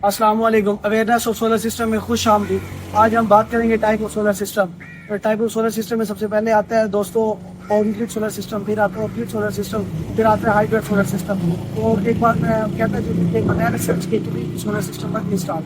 अस्सलाम वालेकुम। Awareness of solar system में खुश आमदीद। आज हम बात करेंगे type of solar system. Type of solar system में सबसे पहले आता है दोस्तों ऑन ग्रिड सोलर सिस्टम, फिर आता है ऑफ ग्रिड सोलर सिस्टम, फिर आता है हाइब्रिड सोलर सिस्टम। और एक बार मैं कहता हूँ एक नया रिसर्च के सोलर सिस्टम पर स्टार्ट।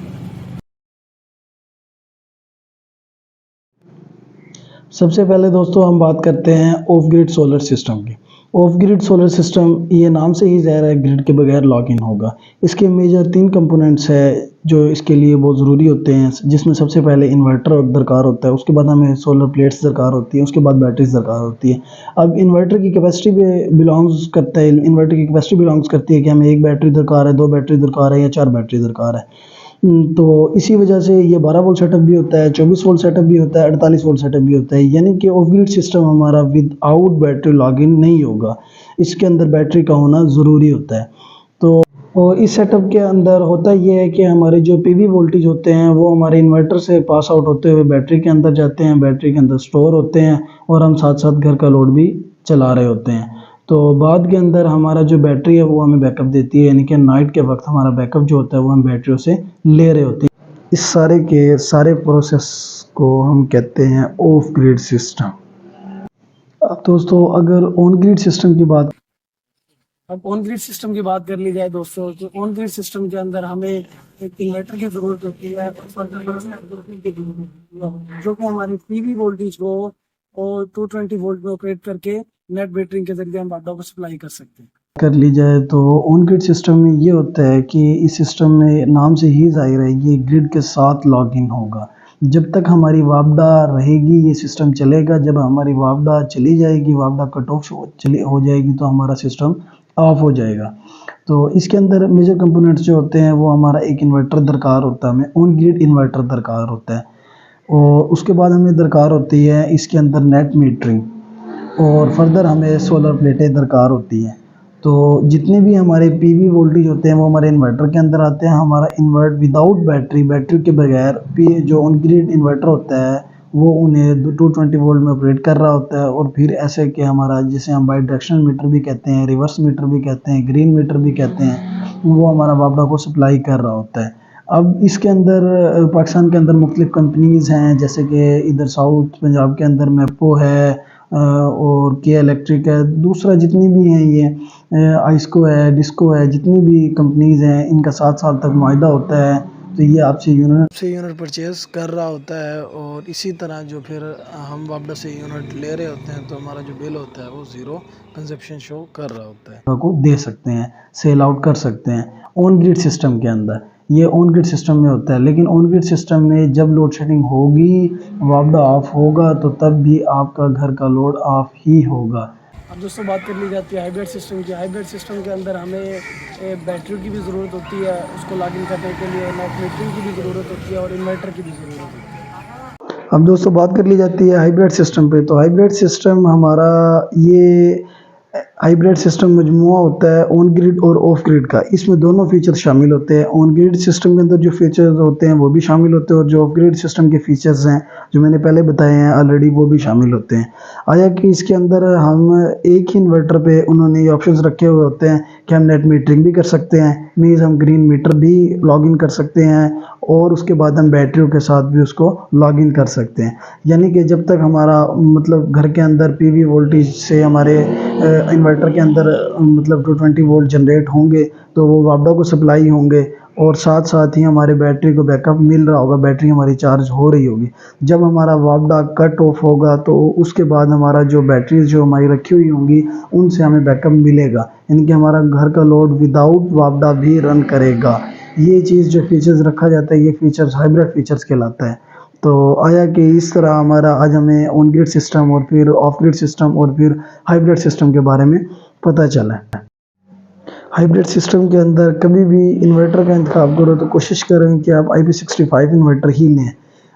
सबसे पहले दोस्तों हम बात करते हैं ऑफ ग्रिड सोलर सिस्टम की। ऑफ ग्रिड सोलर सिस्टम ये नाम से ही ज़ाहिर है ग्रिड के बगैर लॉग इन होगा। इसके मेजर 3 कंपोनेंट्स है जो इसके लिए बहुत ज़रूरी होते हैं, जिसमें सबसे पहले इन्वर्टर दरकार होता है, उसके बाद हमें सोलर प्लेट्स दरकार होती है, उसके बाद बैटरीज दरकार होती है। अब इन्वर्टर की कैपेसिटी पे बिलोंग्स करता है, इन्वर्टर की कैपेसिटी बिलोंग्स करती है कि हमें 1 बैटरी दरकार है, 2 बैटरी दरकार है या 4 बैटरी दरकार है। तो इसी वजह से ये 12 वोल्ट सेटअप भी होता है, 24 वोल्ट सेटअप भी होता है, 48 वोल्ट सेटअप भी होता है। यानी कि ऑफ ग्रिड सिस्टम हमारा विदाउट बैटरी लॉगिन नहीं होगा, इसके अंदर बैटरी का होना ज़रूरी होता है। तो और इस सेटअप के अंदर होता ये है कि हमारे जो पीवी वोल्टेज होते हैं वो हमारे इन्वर्टर से पास आउट होते हुए बैटरी के अंदर जाते हैं, बैटरी के अंदर स्टोर होते हैं और हम साथ साथ घर का लोड भी चला रहे होते हैं। तो बाद के अंदर हमारा जो बैटरी है वो हमें बैकअप देती है, यानी कि नाइट के वक्त हमारा बैकअप जो होता है वो हम बैटरियों से ले रहे होते हैं। इस सारे के सारे प्रोसेस को हम कहते हैं ऑफ ग्रिड सिस्टम। अब दोस्तों अगर ऑन ग्रिड सिस्टम की बात अब ऑन ग्रिड सिस्टम की बात कर ली जाए दोस्तों, तो ऑन ग्रिड सिस्टम के अंदर हमें एक इन्वर्टर की जरूरत होती है जो कि हमारी पीवी वोल्टेज को और 220 वोल्ट में ऑपरेट करके नेट बैटरी के जरिए हम बाटों को सप्लाई कर सकते हैं। कर ली जाए तो ऑन ग्रिड सिस्टम में ये होता है कि इस सिस्टम में नाम से ही ज़ाहिर है ये ग्रिड के साथ लॉगिन होगा। जब तक हमारी वापडा रहेगी ये सिस्टम चलेगा, जब हमारी वापडा चली जाएगी, वापडा कट ऑफ चली हो जाएगी तो हमारा सिस्टम ऑफ हो जाएगा। तो इसके अंदर मेजर कंपोनेंट्स जो होते हैं वो हमारा एक इन्वर्टर दरकार होता है, हमें ऑन ग्रिड इन्वर्टर दरकार होता है और उसके बाद हमें दरकार होती है इसके अंदर नेट मीटरिंग और फर्दर हमें सोलर प्लेटें दरकार होती हैं। तो जितने भी हमारे पीवी वोल्टेज होते हैं वो हमारे इन्वर्टर के अंदर आते हैं। हमारा इन्वर्ट विदाउट बैटरी के बगैर पी जो ऑन ग्रिड इन्वर्टर होता है वो उन्हें 220 वोल्ट में ऑपरेट कर रहा होता है और फिर ऐसे कि हमारा जिसे हम बाई डायरेक्शनल मीटर भी कहते हैं, रिवर्स मीटर भी कहते हैं, ग्रीन मीटर भी कहते हैं, वो हमारा वापडा को सप्लाई कर रहा होता है। अब इसके अंदर पाकिस्तान के अंदर मुख्तलिफ़ कंपनीज़ हैं, जैसे कि इधर साउथ पंजाब के अंदर मैपो है और के इलेक्ट्रिक है, दूसरा जितनी भी हैं ये आइस्को है, डिस्को है, जितनी भी कंपनीज़ हैं इनका 7 साल तक मुआहदा होता है। तो ये आपसे यूनिट परचेज़ कर रहा होता है और इसी तरह जो फिर हम वापडा से यूनिट ले रहे होते हैं तो हमारा जो बिल होता है वो ज़ीरो कंजप्शन शो कर रहा होता है, को दे सकते हैं, सेल आउट कर सकते हैं ऑन ग्रिड सिस्टम के अंदर। ये ऑन ग्रिड सिस्टम में होता है, लेकिन ऑन ग्रिड सिस्टम में जब लोड शेडिंग होगी, वापडा ऑफ होगा तो तब भी आपका घर का लोड ऑफ ही होगा। अब दोस्तों बात कर ली जाती है हाइब्रिड सिस्टम की। हाइब्रिड सिस्टम के अंदर हमें बैटरी की भी ज़रूरत होती है, उसको लॉग इन करने के लिए नेट मीटरिंग की भी ज़रूरत होती है और इन्वर्टर की भी ज़रूरत होती है। अब दोस्तों बात कर ली जाती है हाइब्रिड सिस्टम पे, तो हाइब्रिड सिस्टम हमारा ये हाइब्रिड सिस्टम मजमुआ होता है ऑन ग्रिड और ऑफ ग्रिड का। इसमें दोनों फीचर्स शामिल होते हैं। ऑन ग्रिड सिस्टम के अंदर जो फीचर्स होते हैं वो भी शामिल होते हैं और जो ऑफ ग्रिड सिस्टम के फीचर्स हैं जो मैंने पहले बताए हैं ऑलरेडी वो भी शामिल होते हैं। आया कि इसके अंदर हम एक ही इन्वर्टर पे उन्होंने ये ऑप्शंस रखे हुए होते हैं कि हम नेट मीटरिंग भी कर सकते हैं, मीन्स हम ग्रीन मीटर भी लॉग इन कर सकते हैं और उसके बाद हम बैटरियों के साथ भी उसको लॉग इन कर सकते हैं। यानी कि जब तक हमारा मतलब घर के अंदर पीवी वोल्टेज से हमारे इन्वर्टर के अंदर मतलब 220 वोल्ट जनरेट होंगे तो वो वापडा को सप्लाई होंगे और साथ साथ ही हमारे बैटरी को बैकअप मिल रहा होगा, बैटरी हमारी चार्ज हो रही होगी। जब हमारा वापडा कट ऑफ होगा तो उसके बाद हमारा जो बैटरीज जो हमारी रखी हुई होंगी उनसे हमें बैकअप मिलेगा, यानी कि हमारा घर का लोड विदाउट वापडा भी रन करेगा। ये चीज़ जो फीचर्स रखा जाता है ये फीचर्स हाइब्रिड फीचर्स कहलाता है। तो आया कि इस तरह हमारा आज हमें ऑन ग्रिड सिस्टम और फिर ऑफ ग्रिड सिस्टम और फिर हाइब्रिड सिस्टम के बारे में पता चला है। हाइब्रिड सिस्टम के अंदर कभी भी इन्वर्टर का इंतखाब करो तो कोशिश करें कि आप IP65 इन्वर्टर ही लें।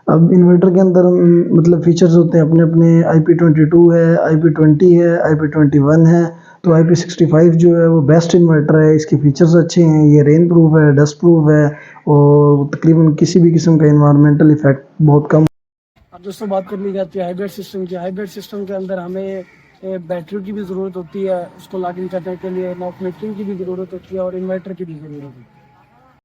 अब इन्वर्टर के अंदर मतलब फीचर्स होते हैं अपने अपने, IP22 है, IP20 है, IP21 है। तो IP65 जो है वो बेस्ट इन्वर्टर है, इसके फीचर्स अच्छे हैं, ये रेन प्रूफ है, डस्ट प्रूफ है और तकरीबन किसी भी किस्म का इन्वायरमेंटल इफेक्ट बहुत कम। अब दोस्तों बात कर ली जाती है हाइब्रिड सिस्टम की। हाइब्रिड सिस्टम के अंदर हमें बैटरी की भी ज़रूरत होती है, उसको लॉग इन करने के लिए नेट मीटरिंग की भी ज़रूरत होती है और इन्वर्टर की भी ज़रूरत होती है।